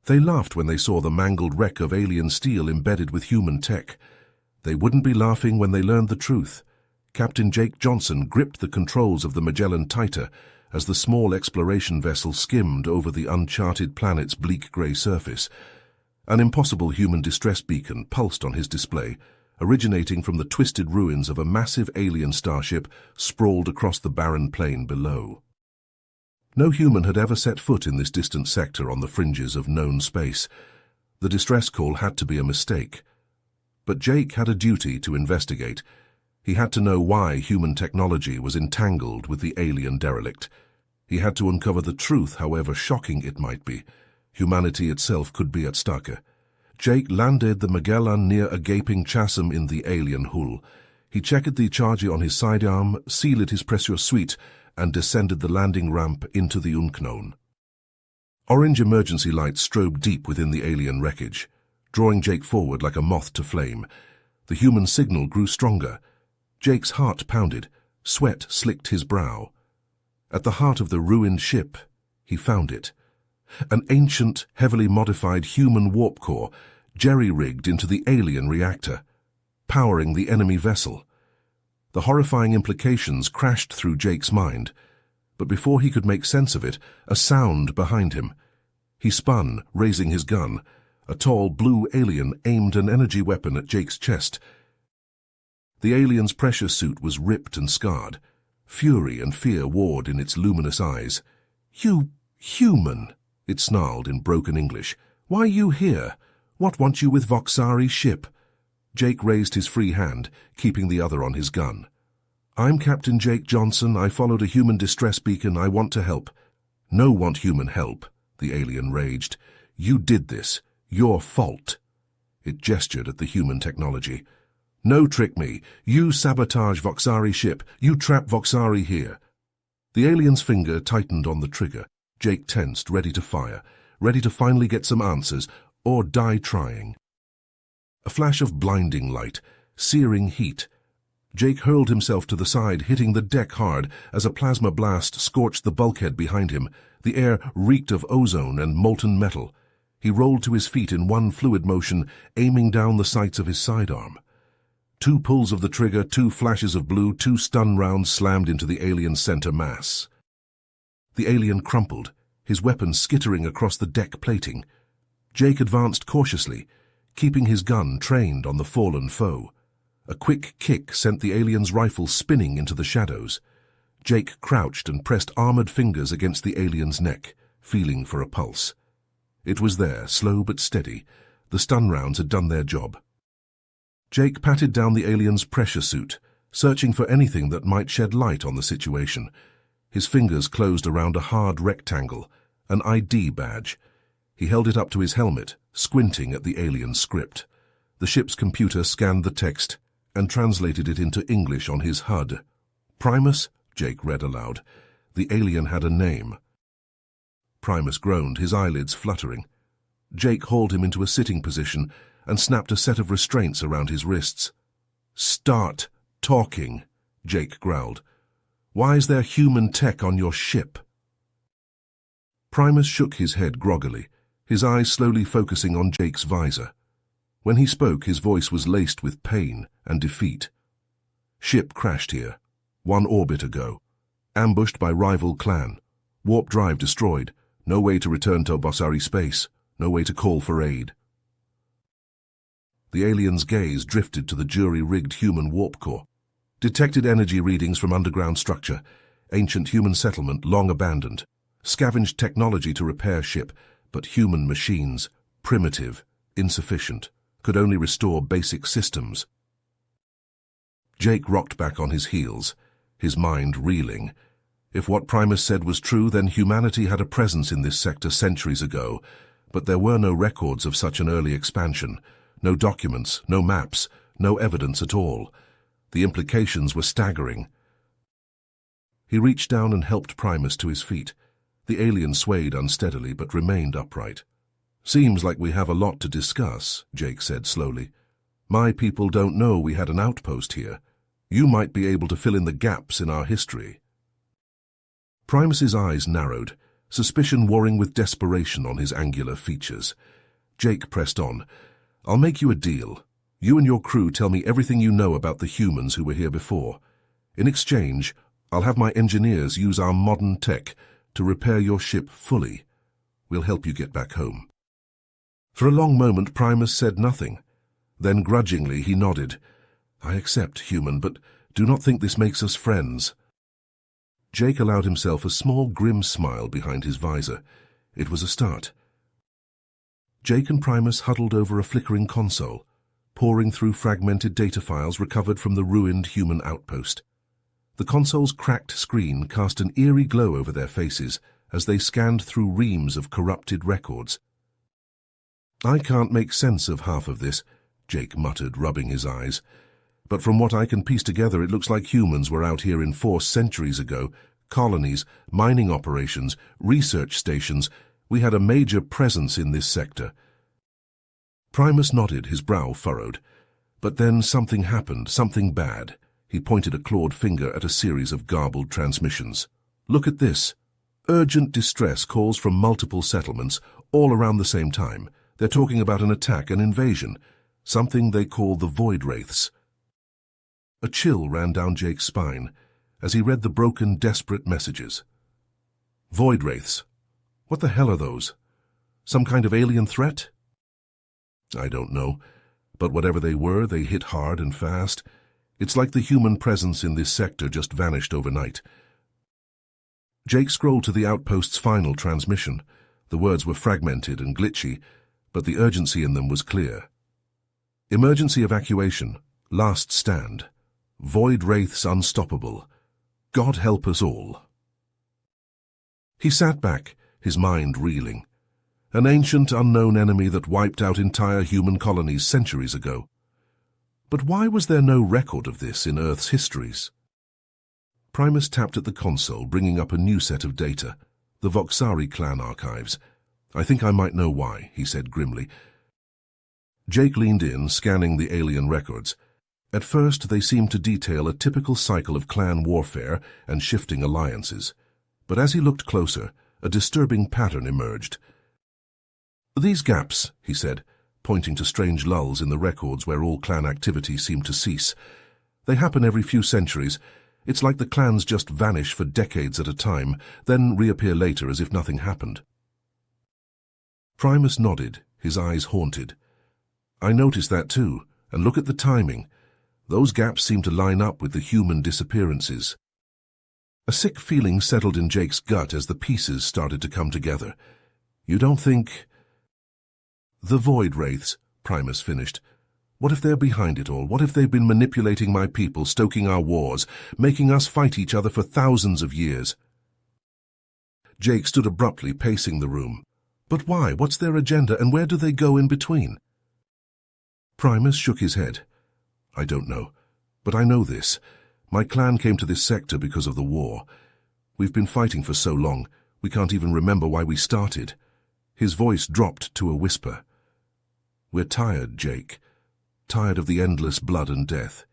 They laughed when they saw the mangled wreck of alien steel embedded with human tech. They wouldn't be laughing when they learned the truth. Captain Jake Johnson gripped the controls of the Magellan tighter as the small exploration vessel skimmed over the uncharted planet's bleak grey surface. An impossible human distress beacon pulsed on his display, originating from the twisted ruins of a massive alien starship sprawled across the barren plain below. No human had ever set foot in this distant sector on the fringes of known space. The distress call had to be a mistake. But Jake had a duty to investigate. He had to know why human technology was entangled with the alien derelict. He had to uncover the truth, however shocking it might be. Humanity itself could be at stake. Jake landed the Magellan near a gaping chasm in the alien hull. He checked the charger on his sidearm, sealed his pressure suite, and descended the landing ramp into the unknown. Orange emergency lights strobed deep within the alien wreckage, drawing Jake forward like a moth to flame. The human signal grew stronger. Jake's heart pounded, sweat slicked his brow. At the heart of the ruined ship, he found it. An ancient, heavily modified human warp core, jerry-rigged into the alien reactor, powering the enemy vessel. The horrifying implications crashed through Jake's mind, but before he could make sense of it, a sound behind him. He spun, raising his gun. A tall, blue alien aimed an energy weapon at Jake's chest. The alien's pressure suit was ripped and scarred. Fury and fear warred in its luminous eyes. "You human," it snarled in broken English. "Why you here? What want you with Voxari's ship?" Jake raised his free hand, keeping the other on his gun. "I'm Captain Jake Johnson. I followed a human distress beacon. I want to help." "No want human help," the alien raged. "You did this. Your fault." It gestured at the human technology. "No trick me. You sabotage Voxari's ship. You trap Voxari here." The alien's finger tightened on the trigger. Jake tensed, ready to fire, ready to finally get some answers, or die trying. A flash of blinding light, searing heat. Jake hurled himself to the side, hitting the deck hard as a plasma blast scorched the bulkhead behind him. The air reeked of ozone and molten metal. He rolled to his feet in one fluid motion, aiming down the sights of his sidearm. 2 pulls of the trigger, 2 flashes of blue, 2 stun rounds slammed into the alien's center mass. The alien crumpled, his weapon skittering across the deck plating. Jake advanced cautiously, keeping his gun trained on the fallen foe. A quick kick sent the alien's rifle spinning into the shadows. Jake crouched and pressed armored fingers against the alien's neck, feeling for a pulse. It was there, slow but steady. The stun rounds had done their job. Jake patted down the alien's pressure suit, searching for anything that might shed light on the situation. His fingers closed around a hard rectangle, an ID badge. He held it up to his helmet, squinting at the alien script. The ship's computer scanned the text and translated it into English on his HUD. "Primus," Jake read aloud. The alien had a name. Primus groaned, his eyelids fluttering. Jake hauled him into a sitting position and snapped a set of restraints around his wrists. "Start talking," Jake growled. "Why is there human tech on your ship?" Primus shook his head groggily, his eyes slowly focusing on Jake's visor. When he spoke, his voice was laced with pain and defeat. "Ship crashed here, 1 orbit ago. Ambushed by rival clan. Warp drive destroyed. No way to return to Voxari space. No way to call for aid." The alien's gaze drifted to the jury-rigged human warp core. Detected energy readings from underground structure. Ancient human settlement long abandoned. Scavenged technology to repair ship, but human machines, primitive, insufficient, could only restore basic systems. Jake rocked back on his heels, his mind reeling. If what Primus said was true, then humanity had a presence in this sector centuries ago, but there were no records of such an early expansion. No documents, no maps, no evidence at all. The implications were staggering. He reached down and helped Primus to his feet. The alien swayed unsteadily but remained upright. "Seems like we have a lot to discuss," Jake said slowly. "My people don't know we had an outpost here. You might be able to fill in the gaps in our history." Primus's eyes narrowed, suspicion warring with desperation on his angular features. Jake pressed on. "I'll make you a deal. You and your crew tell me everything you know about the humans who were here before. In exchange, I'll have my engineers use our modern tech to repair your ship fully. We'll help you get back home." For a long moment, Primus said nothing. Then grudgingly he nodded. "I accept, human, but do not think this makes us friends." Jake allowed himself a small, grim smile behind his visor. It was a start. Jake and Primus huddled over a flickering console, poring through fragmented data files recovered from the ruined human outpost. The console's cracked screen cast an eerie glow over their faces as they scanned through reams of corrupted records. "I can't make sense of half of this," Jake muttered, rubbing his eyes. "But from what I can piece together, it looks like humans were out here in force centuries ago. Colonies, mining operations, research stations. We had a major presence in this sector." Primus nodded, his brow furrowed. But then something happened, something bad. He pointed a clawed finger at a series of garbled transmissions. "Look at this. Urgent distress calls from multiple settlements, all around the same time. They're talking about an attack, an invasion, something they call the Void Wraiths." A chill ran down Jake's spine as he read the broken, desperate messages. Void Wraiths. What the hell are those? Some kind of alien threat? I don't know, but whatever they were, they hit hard and fast. It's like the human presence in this sector just vanished overnight. Jake scrolled to the outpost's final transmission. The words were fragmented and glitchy, but the urgency in them was clear. Emergency evacuation. Last stand. Void Wraiths unstoppable. God help us all. He sat back, his mind reeling. An ancient, unknown enemy that wiped out entire human colonies centuries ago. But why was there no record of this in Earth's histories? Primus tapped at the console, bringing up a new set of data, the Voxari clan archives. "I think I might know why," he said grimly. Jake leaned in, scanning the alien records. At first, they seemed to detail a typical cycle of clan warfare and shifting alliances. But as he looked closer, a disturbing pattern emerged. "These gaps," he said, pointing to strange lulls in the records where all clan activity seemed to cease. "They happen every few centuries. It's like the clans just vanish for decades at a time, then reappear later as if nothing happened." Primus nodded, his eyes haunted. "I noticed that too, and look at the timing. Those gaps seem to line up with the human disappearances." A sick feeling settled in Jake's gut as the pieces started to come together. "You don't think—" "The Void Wraiths," Primus finished. "What if they're behind it all? What if they've been manipulating my people, stoking our wars, making us fight each other for thousands of years?" Jake stood abruptly, pacing the room. "But why? What's their agenda, and where do they go in between?" Primus shook his head. "I don't know, but I know this. My clan came to this sector because of the war. We've been fighting for so long, we can't even remember why we started." His voice dropped to a whisper. "We're tired, Jake. Tired of the endless blood and death.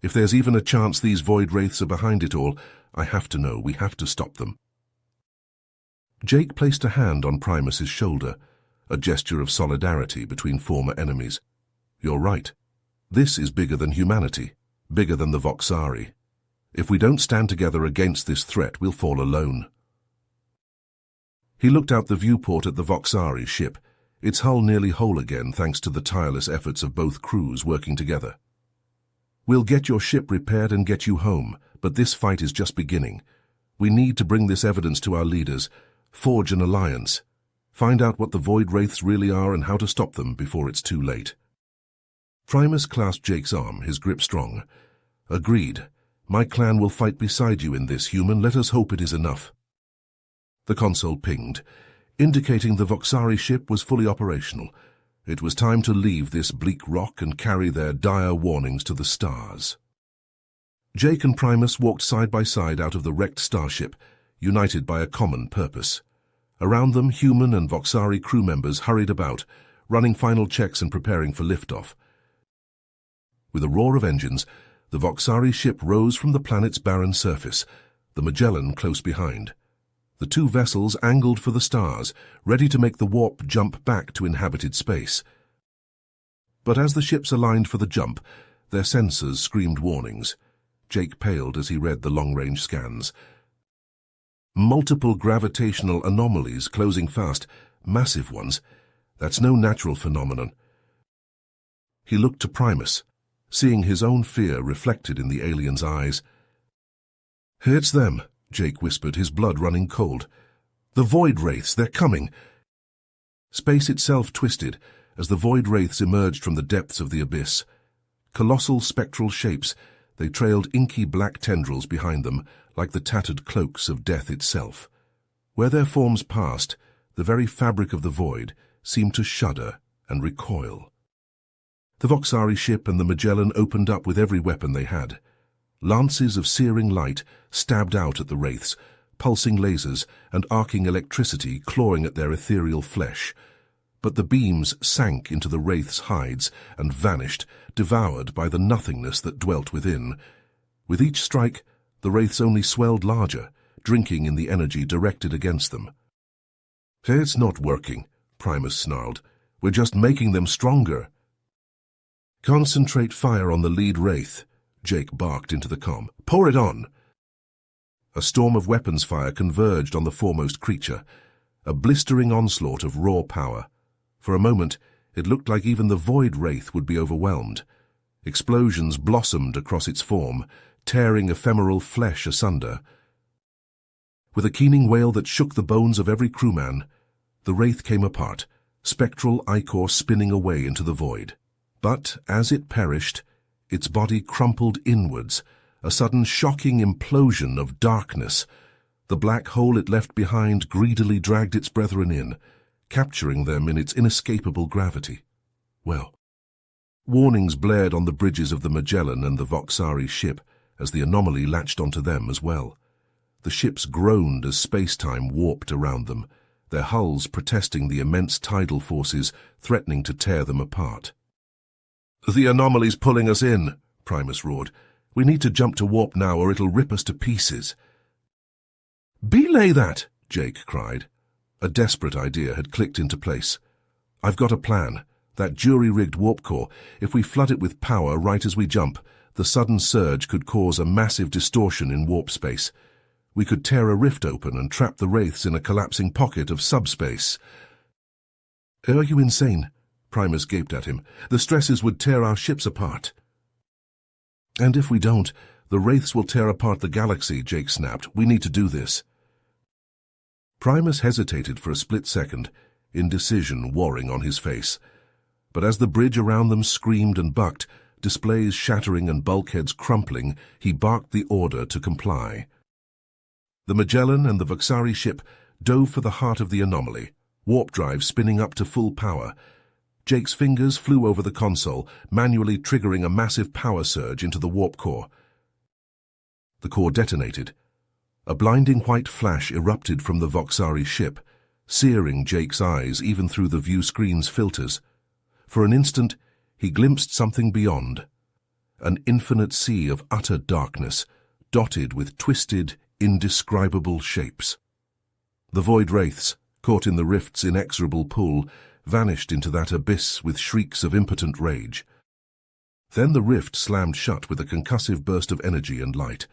If there's even a chance these Void Wraiths are behind it all, I have to know. We have to stop them." Jake placed a hand on Primus's shoulder, a gesture of solidarity between former enemies. "You're right. This is bigger than humanity, bigger than the Voxari. If we don't stand together against this threat, we'll fall alone." He looked out the viewport at the Voxari ship, its hull nearly whole again thanks to the tireless efforts of both crews working together. "We'll get your ship repaired and get you home, but this fight is just beginning. We need to bring this evidence to our leaders, forge an alliance, find out what the Void Wraiths really are and how to stop them before it's too late." Primus clasped Jake's arm, his grip strong. "Agreed. My clan will fight beside you in this, human. Let us hope it is enough." The console pinged, indicating the Voxari ship was fully operational. It was time to leave this bleak rock and carry their dire warnings to the stars. Jake and Primus walked side by side out of the wrecked starship, united by a common purpose. Around them, human and Voxari crew members hurried about, running final checks and preparing for liftoff. With a roar of engines, the Voxari ship rose from the planet's barren surface, the Magellan close behind. The two vessels angled for the stars, ready to make the warp jump back to inhabited space. But as the ships aligned for the jump, their sensors screamed warnings. Jake paled as he read the long-range scans. Multiple gravitational anomalies closing fast, massive ones. That's no natural phenomenon. He looked to Primus, seeing his own fear reflected in the alien's eyes. "It's them," Jake whispered, his blood running cold. "The Void Wraiths, they're coming." Space itself twisted as the Void Wraiths emerged from the depths of the abyss. Colossal spectral shapes, they trailed inky black tendrils behind them, like the tattered cloaks of death itself. Where their forms passed, the very fabric of the void seemed to shudder and recoil. The Voxari ship and the Magellan opened up with every weapon they had. Lances of searing light stabbed out at the wraiths, pulsing lasers and arcing electricity clawing at their ethereal flesh. But the beams sank into the wraiths' hides and vanished, devoured by the nothingness that dwelt within. With each strike, the wraiths only swelled larger, drinking in the energy directed against them. "It's not working," Primus snarled. "We're just making them stronger." "Concentrate fire on the lead wraith," Jake barked into the comm. "Pour it on." A storm of weapons fire converged on the foremost creature, a blistering onslaught of raw power. For a moment, it looked like even the Void Wraith would be overwhelmed. Explosions blossomed across its form, tearing ephemeral flesh asunder. With a keening wail that shook the bones of every crewman, the Wraith came apart, spectral ichor spinning away into the void. But as it perished, its body crumpled inwards, a sudden shocking implosion of darkness. The black hole it left behind greedily dragged its brethren in, capturing them in its inescapable gravity. Well, warnings blared on the bridges of the Magellan and the Voxari ship as the anomaly latched onto them as well. The ships groaned as space-time warped around them, their hulls protesting the immense tidal forces threatening to tear them apart. "The anomaly's pulling us in," Primus roared. "We need to jump to warp now or it'll rip us to pieces." "Belay that!" Jake cried. A desperate idea had clicked into place. "I've got a plan. That jury-rigged warp core, if we flood it with power right as we jump, the sudden surge could cause a massive distortion in warp space. We could tear a rift open and trap the wraiths in a collapsing pocket of subspace." "Are you insane?" Primus gaped at him. "The stresses would tear our ships apart." "And if we don't, the wraiths will tear apart the galaxy," Jake snapped. "We need to do this." Primus hesitated for a split second, indecision warring on his face. But as the bridge around them screamed and bucked, displays shattering and bulkheads crumpling, he barked the order to comply. The Magellan and the Voxari ship dove for the heart of the anomaly, warp drive spinning up to full power. Jake's fingers flew over the console, manually triggering a massive power surge into the warp core. The core detonated. A blinding white flash erupted from the Voxari ship, searing Jake's eyes even through the view screen's filters. For an instant, he glimpsed something beyond. An infinite sea of utter darkness, dotted with twisted, indescribable shapes. The Void Wraiths, caught in the rift's inexorable pull, vanished into that abyss with shrieks of impotent rage. Then the rift slammed shut with a concussive burst of energy and light.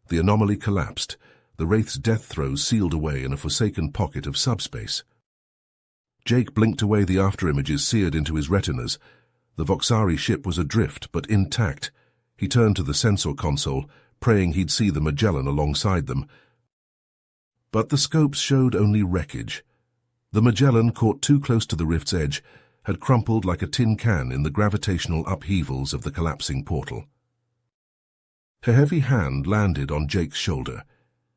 The anomaly collapsed, the wraith's death throes sealed away in a forsaken pocket of subspace. Jake blinked away the afterimages seared into his retinas. The Voxari ship was adrift, but intact. He turned to the sensor console, praying he'd see the Magellan alongside them. But the scopes showed only wreckage. The Magellan, caught too close to the rift's edge, had crumpled like a tin can in the gravitational upheavals of the collapsing portal. A heavy hand landed on Jake's shoulder.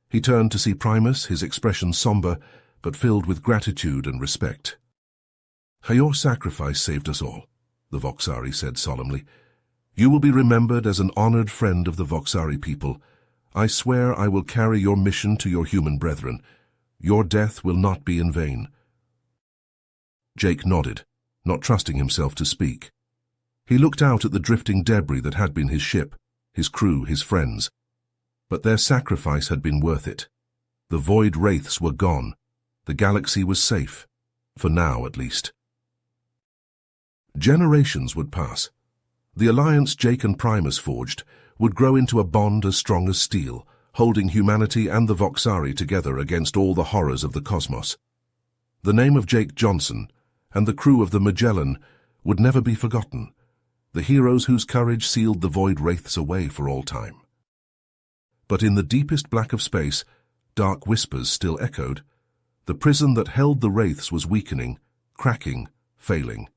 He turned to see Primus, his expression somber, but filled with gratitude and respect. "Your sacrifice saved us all," the Voxari said solemnly. "You will be remembered as an honored friend of the Voxari people. I swear I will carry your mission to your human brethren. Your death will not be in vain." Jake nodded, not trusting himself to speak. He looked out at the drifting debris that had been his ship, his crew, his friends. But their sacrifice had been worth it. The void wraiths were gone. The galaxy was safe, for now at least. Generations would pass. The alliance Jake and Primus forged would grow into a bond as strong as steel, holding humanity and the Voxari together against all the horrors of the cosmos. The name of Jake Johnson and the crew of the Magellan would never be forgotten, the heroes whose courage sealed the void wraiths away for all time. But in the deepest black of space, dark whispers still echoed. The prison that held the wraiths was weakening, cracking, failing.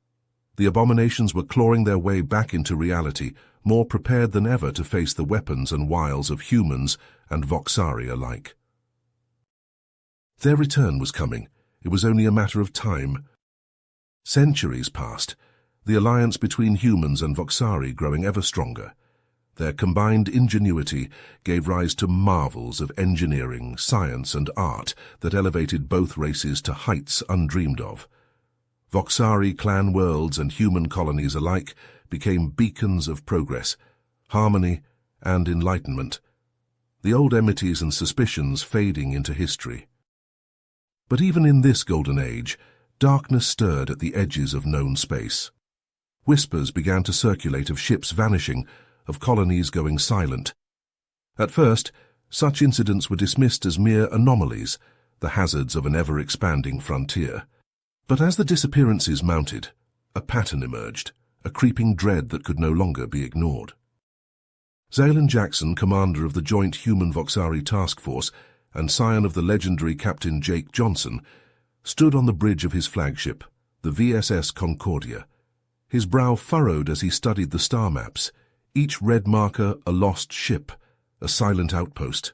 The abominations were clawing their way back into reality, more prepared than ever to face the weapons and wiles of humans and Voxari alike. Their return was coming. It was only a matter of time. Centuries passed, the alliance between humans and Voxari growing ever stronger. Their combined ingenuity gave rise to marvels of engineering, science, and art that elevated both races to heights undreamed of. Voxari clan worlds and human colonies alike became beacons of progress, harmony, and enlightenment, the old enmities and suspicions fading into history. But even in this golden age, darkness stirred at the edges of known space. Whispers began to circulate of ships vanishing, of colonies going silent. At first, such incidents were dismissed as mere anomalies, the hazards of an ever-expanding frontier. But as the disappearances mounted, a pattern emerged, a creeping dread that could no longer be ignored. Zaylan Jackson, commander of the Joint Human-Voxari Task Force and scion of the legendary Captain Jake Johnson, stood on the bridge of his flagship, the VSS Concordia. His brow furrowed as he studied the star maps, each red marker a lost ship, a silent outpost.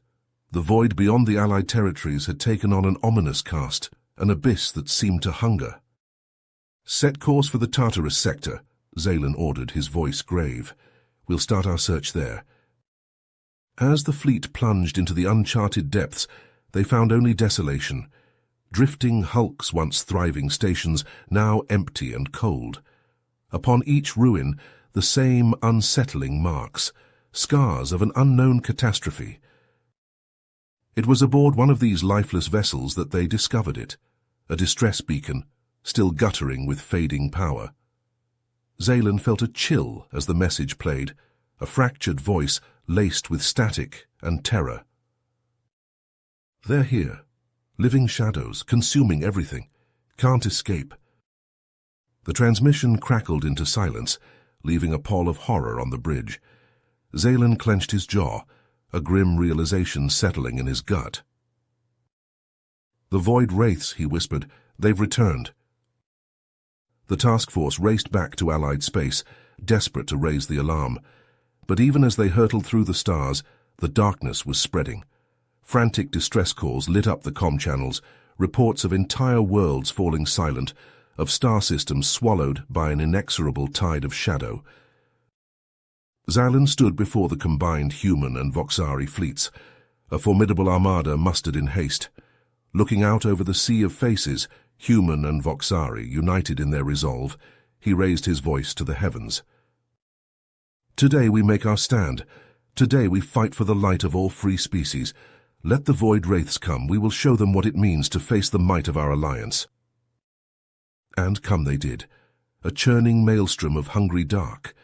The void beyond the Allied territories had taken on an ominous cast, an abyss that seemed to hunger. "Set course for the Tartarus sector," Zaylan ordered, his voice grave. "We'll start our search there." As the fleet plunged into the uncharted depths, they found only desolation. Drifting hulks, once thriving stations, now empty and cold. Upon each ruin, the same unsettling marks, scars of an unknown catastrophe. It was aboard one of these lifeless vessels that they discovered it, a distress beacon, still guttering with fading power. Zaylan felt a chill as the message played, a fractured voice laced with static and terror. "They're here, living shadows, consuming everything, can't escape." The transmission crackled into silence, leaving a pall of horror on the bridge. Zaylan clenched his jaw, a grim realization settling in his gut. "The void wraiths," he whispered. "They've returned." The task force raced back to Allied space, desperate to raise the alarm. But even as they hurtled through the stars, the darkness was spreading. Frantic distress calls lit up the comm channels, reports of entire worlds falling silent, of star systems swallowed by an inexorable tide of shadow. Zaylan stood before the combined human and Voxari fleets, a formidable armada mustered in haste. Looking out over the sea of faces, human and Voxari united in their resolve, he raised his voice to the heavens. "Today we make our stand. Today we fight for the light of all free species. Let the void wraiths come. We will show them what it means to face the might of our alliance." And come they did, a churning maelstrom of hungry dark,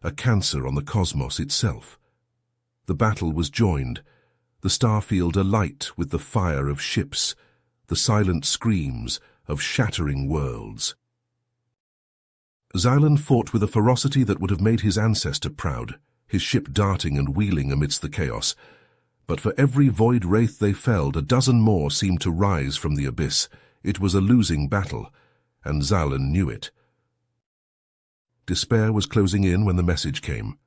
a cancer on the cosmos itself. The battle was joined, the starfield alight with the fire of ships, the silent screams of shattering worlds. Zaylan fought with a ferocity that would have made his ancestor proud, his ship darting and wheeling amidst the chaos. But for every void wraith they felled, a dozen more seemed to rise from the abyss. It was a losing battle, and Zaylan knew it. Despair was closing in when the message came,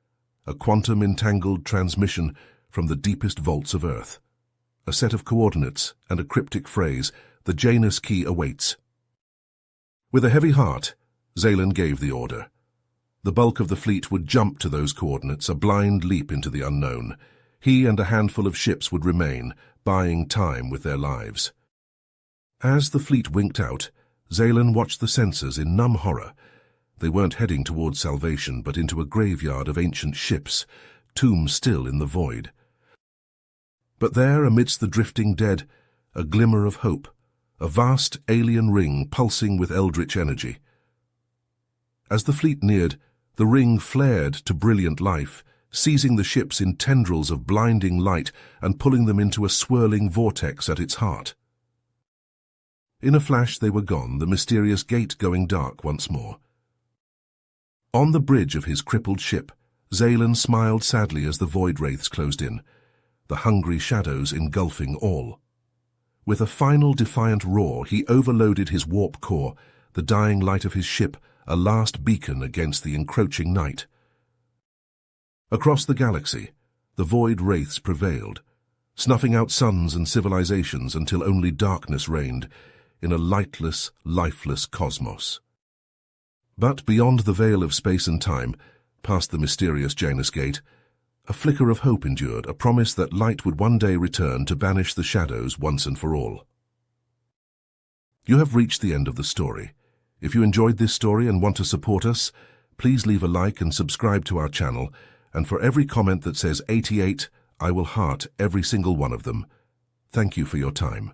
a quantum-entangled transmission from the deepest vaults of Earth. A set of coordinates and a cryptic phrase, "The Janus key awaits." With a heavy heart, Zaylan gave the order. The bulk of the fleet would jump to those coordinates, a blind leap into the unknown. He and a handful of ships would remain, buying time with their lives. As the fleet winked out, Zaylan watched the sensors in numb horror. They weren't heading towards salvation, but into a graveyard of ancient ships, tombs still in the void. But there, amidst the drifting dead, a glimmer of hope, a vast alien ring pulsing with eldritch energy. As the fleet neared, the ring flared to brilliant life, seizing the ships in tendrils of blinding light and pulling them into a swirling vortex at its heart. In a flash they were gone, the mysterious gate going dark once more. On the bridge of his crippled ship, Zaylan smiled sadly as the void wraiths closed in, the hungry shadows engulfing all. With a final defiant roar, he overloaded his warp core, the dying light of his ship a last beacon against the encroaching night. Across the galaxy, the void wraiths prevailed, snuffing out suns and civilizations until only darkness reigned in a lightless, lifeless cosmos. But beyond the veil of space and time, past the mysterious Janus Gate, a flicker of hope endured, a promise that light would one day return to banish the shadows once and for all. You have reached the end of the story. If you enjoyed this story and want to support us, please leave a like and subscribe to our channel, and for every comment that says 88, I will heart every single one of them. Thank you for your time.